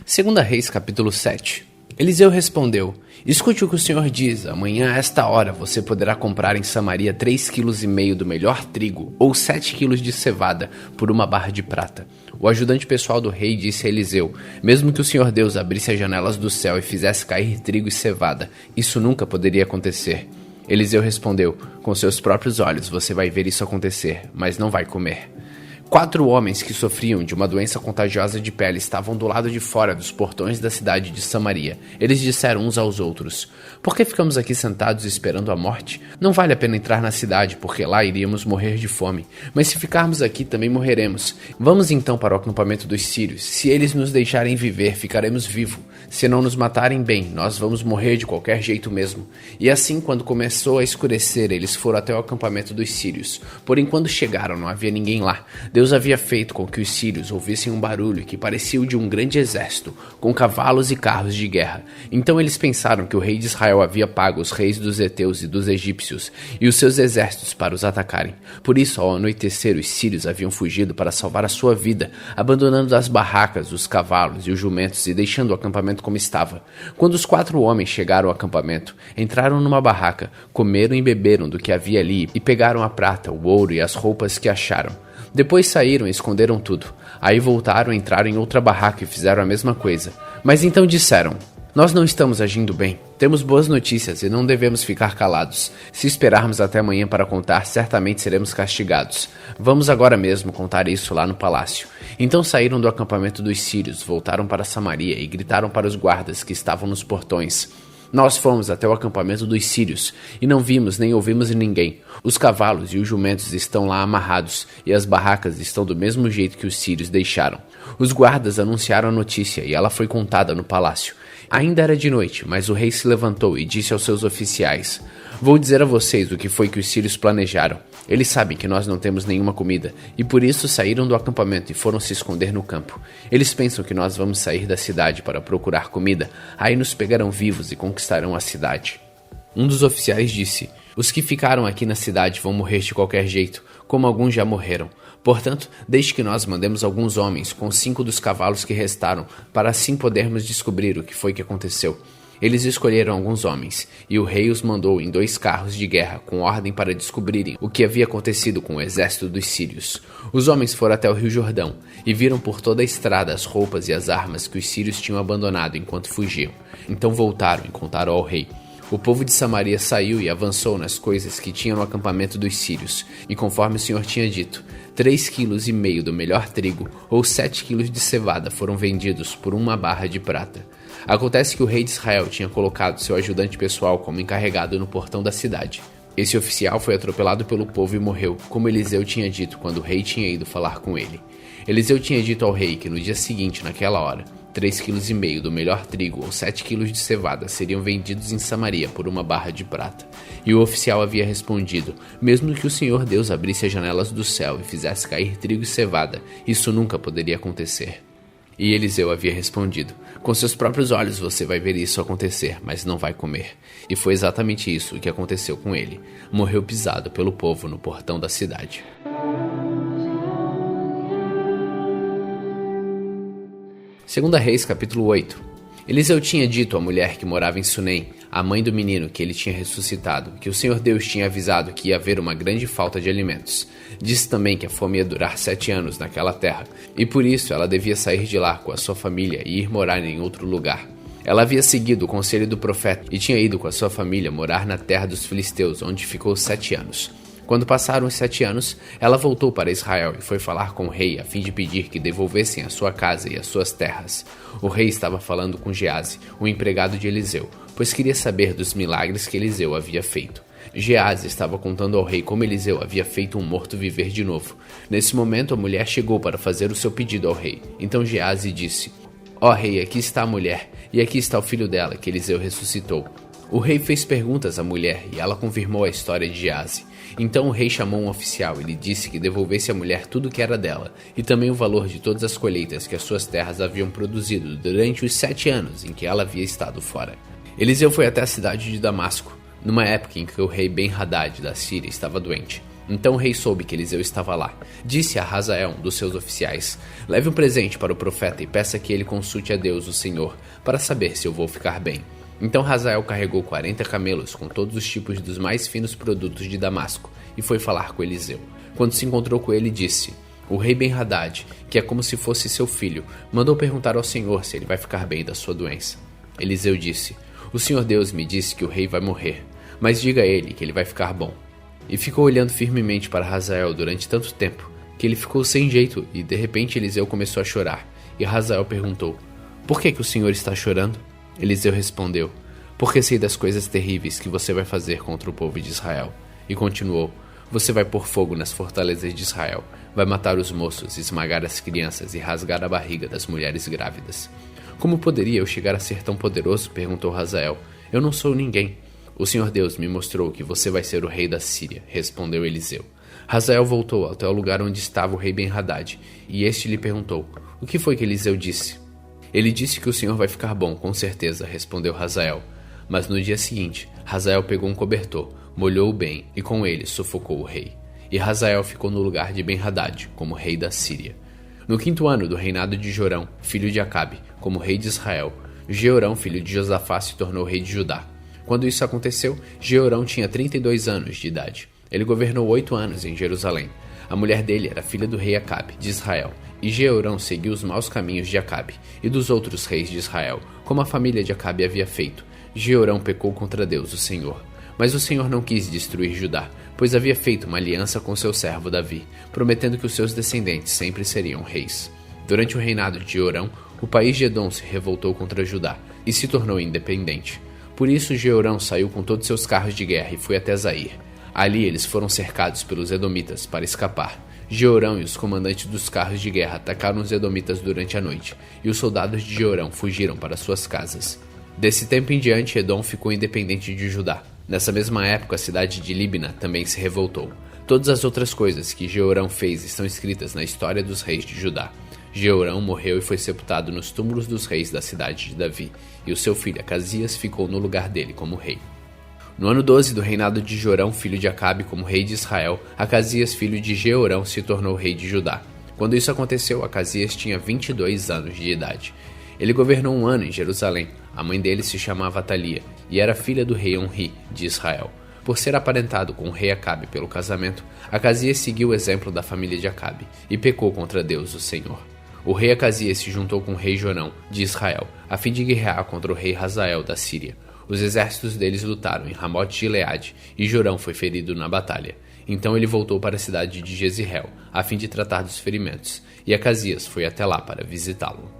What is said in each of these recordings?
Segunda Reis, capítulo 7. Eliseu respondeu: escute o que o Senhor diz, amanhã a esta hora você poderá comprar em Samaria 3,5 kg do melhor trigo ou 7 kg de cevada por uma barra de prata. O ajudante pessoal do rei disse a Eliseu: mesmo que o Senhor Deus abrisse as janelas do céu e fizesse cair trigo e cevada, isso nunca poderia acontecer. Eliseu respondeu: com seus próprios olhos você vai ver isso acontecer, mas não vai comer. 4 homens que sofriam de uma doença contagiosa de pele estavam do lado de fora dos portões da cidade de Samaria. Eles disseram uns aos outros: por que ficamos aqui sentados esperando a morte? Não vale a pena entrar na cidade, porque lá iríamos morrer de fome. Mas se ficarmos aqui, também morreremos. Vamos então para o acampamento dos sírios. Se eles nos deixarem viver, ficaremos vivos. Se não nos matarem bem, nós vamos morrer de qualquer jeito mesmo. E assim, quando começou a escurecer, eles foram até o acampamento dos sírios. Porém, quando chegaram, não havia ninguém lá. Deus havia feito com que os sírios ouvissem um barulho que parecia o de um grande exército, com cavalos e carros de guerra. Então eles pensaram que o rei de Israel havia pago os reis dos heteus e dos egípcios e os seus exércitos para os atacarem. Por isso, ao anoitecer, os sírios haviam fugido para salvar a sua vida, abandonando as barracas, os cavalos e os jumentos e deixando o acampamento como estava. Quando os 4 homens chegaram ao acampamento, entraram numa barraca, comeram e beberam do que havia ali e pegaram a prata, o ouro e as roupas que acharam. Depois saíram e esconderam tudo. Aí voltaram, entraram em outra barraca e fizeram a mesma coisa. Mas então disseram: nós não estamos agindo bem. Temos boas notícias e não devemos ficar calados. Se esperarmos até amanhã para contar, certamente seremos castigados. Vamos agora mesmo contar isso lá no palácio. Então saíram do acampamento dos sírios, voltaram para Samaria e gritaram para os guardas que estavam nos portões: nós fomos até o acampamento dos sírios e não vimos nem ouvimos ninguém. Os cavalos e os jumentos estão lá amarrados e as barracas estão do mesmo jeito que os sírios deixaram. Os guardas anunciaram a notícia e ela foi contada no palácio. Ainda era de noite, mas o rei se levantou e disse aos seus oficiais: vou dizer a vocês o que foi que os sírios planejaram. Eles sabem que nós não temos nenhuma comida e por isso saíram do acampamento e foram se esconder no campo. Eles pensam que nós vamos sair da cidade para procurar comida, aí nos pegarão vivos e conquistarão a cidade. Um dos oficiais disse: os que ficaram aqui na cidade vão morrer de qualquer jeito, como alguns já morreram. Portanto, deixe que nós mandemos alguns homens com 5 dos cavalos que restaram, para assim podermos descobrir o que foi que aconteceu. Eles escolheram alguns homens, e o rei os mandou em 2 carros de guerra, com ordem para descobrirem o que havia acontecido com o exército dos sírios. Os homens foram até o rio Jordão, e viram por toda a estrada as roupas e as armas que os sírios tinham abandonado enquanto fugiam. Então voltaram e contaram ao rei. O povo de Samaria saiu e avançou nas coisas que tinham no acampamento dos sírios, e conforme o Senhor tinha dito, 3,5 kg do melhor trigo ou 7 kg de cevada foram vendidos por uma barra de prata. Acontece que o rei de Israel tinha colocado seu ajudante pessoal como encarregado no portão da cidade. Esse oficial foi atropelado pelo povo e morreu, como Eliseu tinha dito quando o rei tinha ido falar com ele. Eliseu tinha dito ao rei que no dia seguinte, naquela hora, 3,5 kg do melhor trigo ou 7 kg de cevada seriam vendidos em Samaria por uma barra de prata. E o oficial havia respondido: mesmo que o Senhor Deus abrisse as janelas do céu e fizesse cair trigo e cevada, isso nunca poderia acontecer. E Eliseu havia respondido: com seus próprios olhos você vai ver isso acontecer, mas não vai comer. E foi exatamente isso que aconteceu com ele. Morreu pisado pelo povo no portão da cidade. Segunda Reis, capítulo 8. Eliseu tinha dito à mulher que morava em Sunem, a mãe do menino que ele tinha ressuscitado, que o Senhor Deus tinha avisado que ia haver uma grande falta de alimentos. Disse também que a fome ia durar 7 anos naquela terra, e por isso ela devia sair de lá com a sua família e ir morar em outro lugar. Ela havia seguido o conselho do profeta e tinha ido com a sua família morar na terra dos filisteus, onde ficou 7 anos. Quando passaram os 7 anos, ela voltou para Israel e foi falar com o rei a fim de pedir que devolvessem a sua casa e as suas terras. O rei estava falando com Geazi, o empregado de Eliseu, pois queria saber dos milagres que Eliseu havia feito. Geazi estava contando ao rei como Eliseu havia feito um morto viver de novo. Nesse momento, a mulher chegou para fazer o seu pedido ao rei. Então Geazi disse: ó rei, aqui está a mulher, e aqui está o filho dela, que Eliseu ressuscitou. O rei fez perguntas à mulher e ela confirmou a história de Geazi. Então o rei chamou um oficial e lhe disse que devolvesse à mulher tudo que era dela, e também o valor de todas as colheitas que as suas terras haviam produzido durante os 7 anos em que ela havia estado fora. Eliseu foi até a cidade de Damasco, numa época em que o rei Ben-Hadad da Síria estava doente. Então o rei soube que Eliseu estava lá. Disse a Hazael, um dos seus oficiais: leve um presente para o profeta e peça que ele consulte a Deus, o Senhor, para saber se eu vou ficar bem. Então Hazael carregou 40 camelos com todos os tipos dos mais finos produtos de Damasco e foi falar com Eliseu. Quando se encontrou com ele, disse: o rei Ben-Hadad, que é como se fosse seu filho, mandou perguntar ao Senhor se ele vai ficar bem da sua doença. Eliseu disse: o Senhor Deus me disse que o rei vai morrer, mas diga a ele que ele vai ficar bom. E ficou olhando firmemente para Hazael durante tanto tempo, que ele ficou sem jeito e de repente Eliseu começou a chorar. E Hazael perguntou: por que o senhor está chorando? Eliseu respondeu: porque sei das coisas terríveis que você vai fazer contra o povo de Israel. E continuou: você vai pôr fogo nas fortalezas de Israel, vai matar os moços, esmagar as crianças e rasgar a barriga das mulheres grávidas. Como poderia eu chegar a ser tão poderoso? Perguntou Hazael. Eu não sou ninguém. O Senhor Deus me mostrou que você vai ser o rei da Síria, respondeu Eliseu. Hazael voltou até o lugar onde estava o rei Ben-Hadad, e este lhe perguntou: o que foi que Eliseu disse? Ele disse que o senhor vai ficar bom, com certeza, respondeu Hazael. Mas no dia seguinte, Hazael pegou um cobertor, molhou-o bem e com ele sufocou o rei. E Hazael ficou no lugar de Ben-Hadad, como rei da Síria. No 5º ano do reinado de Jorão, filho de Acabe, como rei de Israel, Jeorão, filho de Josafá, se tornou rei de Judá. Quando isso aconteceu, Jeorão tinha 32 anos de idade. Ele governou 8 anos em Jerusalém. A mulher dele era filha do rei Acabe, de Israel. E Jeorão seguiu os maus caminhos de Acabe e dos outros reis de Israel, como a família de Acabe havia feito. Jeorão pecou contra Deus, o Senhor. Mas o Senhor não quis destruir Judá, pois havia feito uma aliança com seu servo Davi, prometendo que os seus descendentes sempre seriam reis. Durante o reinado de Jeorão, o país de Edom se revoltou contra Judá e se tornou independente. Por isso Jeorão saiu com todos seus carros de guerra e foi até Zair. Ali eles foram cercados pelos edomitas para escapar. Jeorão e os comandantes dos carros de guerra atacaram os edomitas durante a noite, e os soldados de Jeorão fugiram para suas casas. Desse tempo em diante, Edom ficou independente de Judá. Nessa mesma época, a cidade de Líbna também se revoltou. Todas as outras coisas que Jeorão fez estão escritas na história dos reis de Judá. Jeorão morreu e foi sepultado nos túmulos dos reis da cidade de Davi, e o seu filho Acasias ficou no lugar dele como rei. No ano 12 do reinado de Jorão, filho de Acabe, como rei de Israel, Acasias, filho de Jeorão, se tornou rei de Judá. Quando isso aconteceu, Acasias tinha 22 anos de idade. Ele governou 1 ano em Jerusalém. A mãe dele se chamava Atalia e era filha do rei Onri, de Israel. Por ser aparentado com o rei Acabe pelo casamento, Acasias seguiu o exemplo da família de Acabe e pecou contra Deus, o Senhor. O rei Acasias se juntou com o rei Jorão, de Israel, a fim de guerrear contra o rei Hazael, da Síria. Os exércitos deles lutaram em Ramote-Gileade e Jorão foi ferido na batalha. Então ele voltou para a cidade de Jezreel, a fim de tratar dos ferimentos, e Acasias foi até lá para visitá-lo.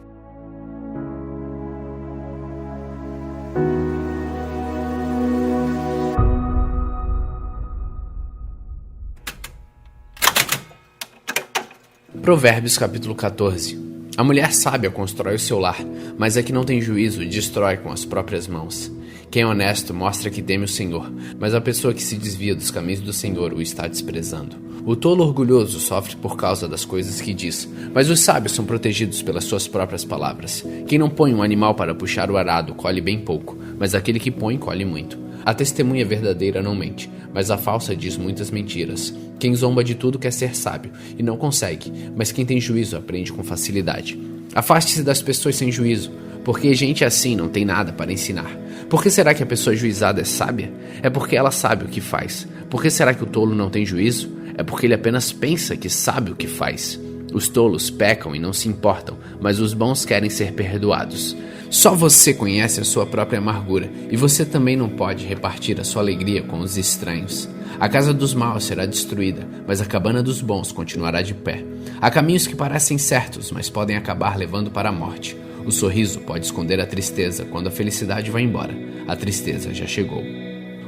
Provérbios capítulo 14. A mulher sábia constrói o seu lar, mas a que não tem juízo destrói com as próprias mãos. Quem é honesto mostra que teme o Senhor, mas a pessoa que se desvia dos caminhos do Senhor o está desprezando. O tolo orgulhoso sofre por causa das coisas que diz, mas os sábios são protegidos pelas suas próprias palavras. Quem não põe um animal para puxar o arado colhe bem pouco, mas aquele que põe colhe muito. A testemunha verdadeira não mente, mas a falsa diz muitas mentiras. Quem zomba de tudo quer ser sábio, e não consegue, mas quem tem juízo aprende com facilidade. Afaste-se das pessoas sem juízo, porque gente assim não tem nada para ensinar. Por que será que a pessoa juizada é sábia? É porque ela sabe o que faz. Por que será que o tolo não tem juízo? É porque ele apenas pensa que sabe o que faz. Os tolos pecam e não se importam, mas os bons querem ser perdoados. Só você conhece a sua própria amargura, e você também não pode repartir a sua alegria com os estranhos. A casa dos maus será destruída, mas a cabana dos bons continuará de pé. Há caminhos que parecem certos, mas podem acabar levando para a morte. O sorriso pode esconder a tristeza quando a felicidade vai embora. A tristeza já chegou.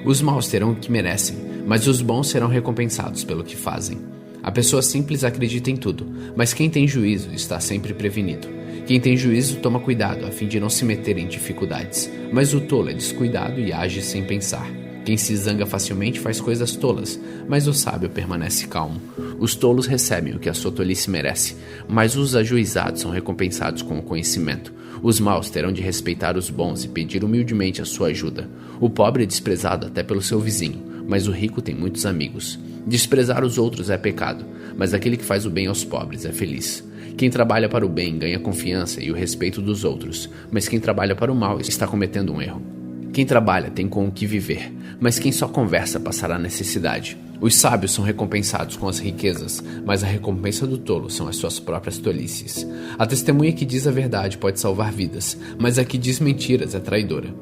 Os maus terão o que merecem, mas os bons serão recompensados pelo que fazem. A pessoa simples acredita em tudo, mas quem tem juízo está sempre prevenido. Quem tem juízo toma cuidado a fim de não se meter em dificuldades, mas o tolo é descuidado e age sem pensar. Quem se zanga facilmente faz coisas tolas, mas o sábio permanece calmo. Os tolos recebem o que a sua tolice merece, mas os ajuizados são recompensados com o conhecimento. Os maus terão de respeitar os bons e pedir humildemente a sua ajuda. O pobre é desprezado até pelo seu vizinho, mas o rico tem muitos amigos. Desprezar os outros é pecado, mas aquele que faz o bem aos pobres é feliz. Quem trabalha para o bem ganha confiança e o respeito dos outros, mas quem trabalha para o mal está cometendo um erro. Quem trabalha tem com o que viver, mas quem só conversa passará necessidade. Os sábios são recompensados com as riquezas, mas a recompensa do tolo são as suas próprias tolices. A testemunha que diz a verdade pode salvar vidas, mas a que diz mentiras é traidora.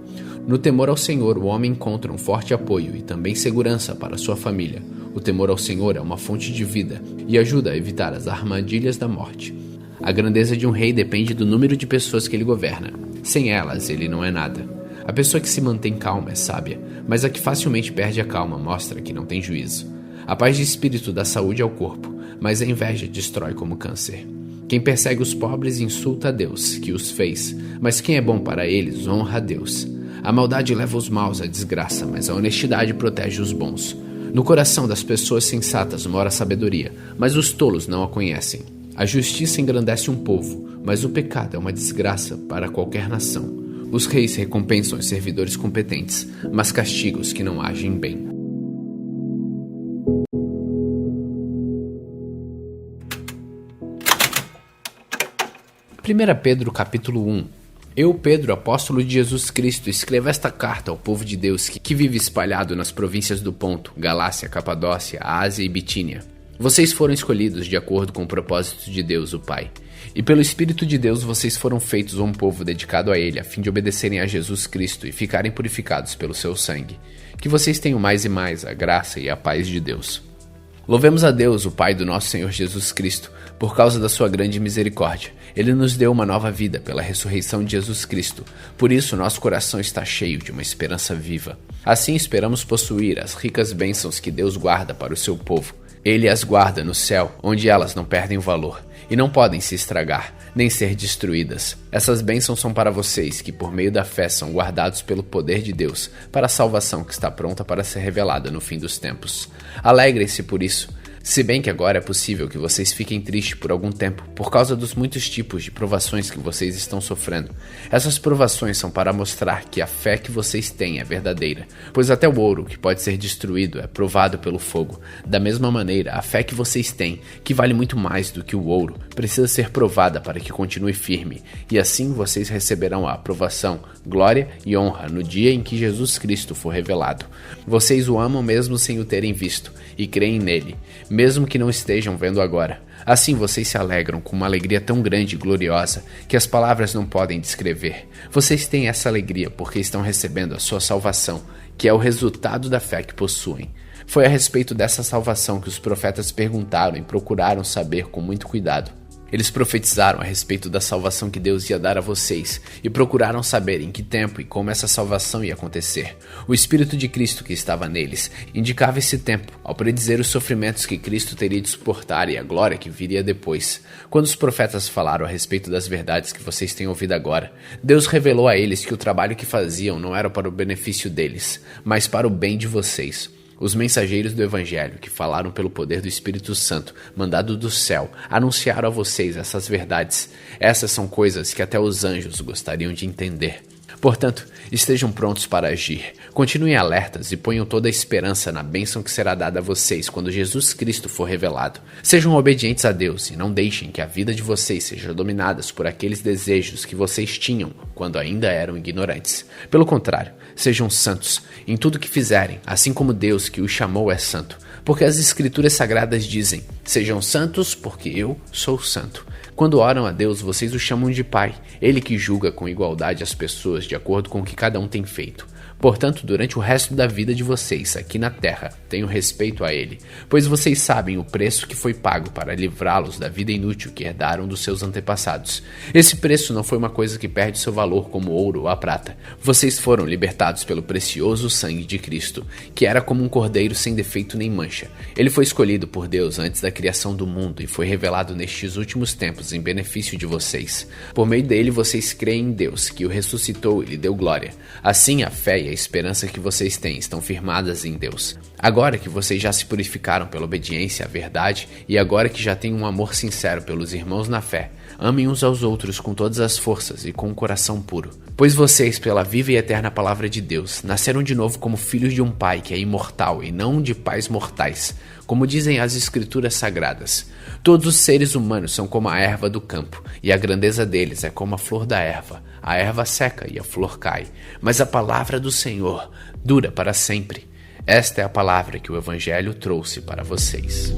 No temor ao Senhor, o homem encontra um forte apoio e também segurança para sua família. O temor ao Senhor é uma fonte de vida e ajuda a evitar as armadilhas da morte. A grandeza de um rei depende do número de pessoas que ele governa. Sem elas, ele não é nada. A pessoa que se mantém calma é sábia, mas a que facilmente perde a calma mostra que não tem juízo. A paz de espírito dá saúde ao corpo, mas a inveja destrói como câncer. Quem persegue os pobres insulta a Deus, que os fez, mas quem é bom para eles honra a Deus. A maldade leva os maus à desgraça, mas a honestidade protege os bons. No coração das pessoas sensatas mora a sabedoria, mas os tolos não a conhecem. A justiça engrandece um povo, mas o pecado é uma desgraça para qualquer nação. Os reis recompensam os servidores competentes, mas castigam os que não agem bem. Primeira Pedro capítulo 1. Eu, Pedro, apóstolo de Jesus Cristo, escrevo esta carta ao povo de Deus que vive espalhado nas províncias do Ponto, Galácia, Capadócia, Ásia e Bitínia. Vocês foram escolhidos de acordo com o propósito de Deus, o Pai. E pelo Espírito de Deus vocês foram feitos um povo dedicado a Ele, a fim de obedecerem a Jesus Cristo e ficarem purificados pelo seu sangue. Que vocês tenham mais e mais a graça e a paz de Deus. Louvemos a Deus, o Pai do nosso Senhor Jesus Cristo, por causa da sua grande misericórdia. Ele nos deu uma nova vida pela ressurreição de Jesus Cristo. Por isso, nosso coração está cheio de uma esperança viva. Assim esperamos possuir as ricas bênçãos que Deus guarda para o seu povo. Ele as guarda no céu, onde elas não perdem valor e não podem se estragar, nem ser destruídas. Essas bênçãos são para vocês, que por meio da fé são guardados pelo poder de Deus, para a salvação que está pronta para ser revelada no fim dos tempos. Alegrem-se por isso. Se bem que agora é possível que vocês fiquem tristes por algum tempo, por causa dos muitos tipos de provações que vocês estão sofrendo. Essas provações são para mostrar que a fé que vocês têm é verdadeira, pois até o ouro, que pode ser destruído, é provado pelo fogo. Da mesma maneira, a fé que vocês têm, que vale muito mais do que o ouro, precisa ser provada para que continue firme, e assim vocês receberão a aprovação, glória e honra no dia em que Jesus Cristo for revelado. Vocês o amam mesmo sem o terem visto, e creem nele, mesmo que não estejam vendo agora. Assim vocês se alegram com uma alegria tão grande e gloriosa que as palavras não podem descrever. Vocês têm essa alegria porque estão recebendo a sua salvação, que é o resultado da fé que possuem. Foi a respeito dessa salvação que os profetas perguntaram e procuraram saber com muito cuidado. Eles profetizaram a respeito da salvação que Deus ia dar a vocês e procuraram saber em que tempo e como essa salvação ia acontecer. O Espírito de Cristo que estava neles indicava esse tempo, ao predizer os sofrimentos que Cristo teria de suportar e a glória que viria depois. Quando os profetas falaram a respeito das verdades que vocês têm ouvido agora, Deus revelou a eles que o trabalho que faziam não era para o benefício deles, mas para o bem de vocês. Os mensageiros do Evangelho, que falaram pelo poder do Espírito Santo, mandado do céu, anunciaram a vocês essas verdades. Essas são coisas que até os anjos gostariam de entender. Portanto, estejam prontos para agir. Continuem alertas e ponham toda a esperança na bênção que será dada a vocês quando Jesus Cristo for revelado. Sejam obedientes a Deus e não deixem que a vida de vocês seja dominada por aqueles desejos que vocês tinham quando ainda eram ignorantes. Pelo contrário, sejam santos em tudo que fizerem, assim como Deus que os chamou é santo. Porque as Escrituras Sagradas dizem: sejam santos porque eu sou santo. Quando oram a Deus, vocês o chamam de Pai, Ele que julga com igualdade as pessoas de acordo com o que cada um tem feito. Portanto, durante o resto da vida de vocês aqui na terra, tenham respeito a Ele, pois vocês sabem o preço que foi pago para livrá-los da vida inútil que herdaram dos seus antepassados. Esse preço não foi uma coisa que perde seu valor como o ouro ou a prata. Vocês foram libertados pelo precioso sangue de Cristo, que era como um cordeiro sem defeito nem mancha. Ele foi escolhido por Deus antes da criação do mundo e foi revelado nestes últimos tempos em benefício de vocês. Por meio dele, vocês creem em Deus, que o ressuscitou e lhe deu glória. Assim, a fé e a esperança que vocês têm estão firmadas em Deus. Agora que vocês já se purificaram pela obediência à verdade e agora que já têm um amor sincero pelos irmãos na fé, amem uns aos outros com todas as forças e com um coração puro. Pois vocês, pela viva e eterna palavra de Deus, nasceram de novo como filhos de um Pai que é imortal e não de pais mortais, como dizem as Escrituras Sagradas. Todos os seres humanos são como a erva do campo, e a grandeza deles é como a flor da erva. A erva seca e a flor cai, mas a palavra do Senhor dura para sempre. Esta é a palavra que o Evangelho trouxe para vocês.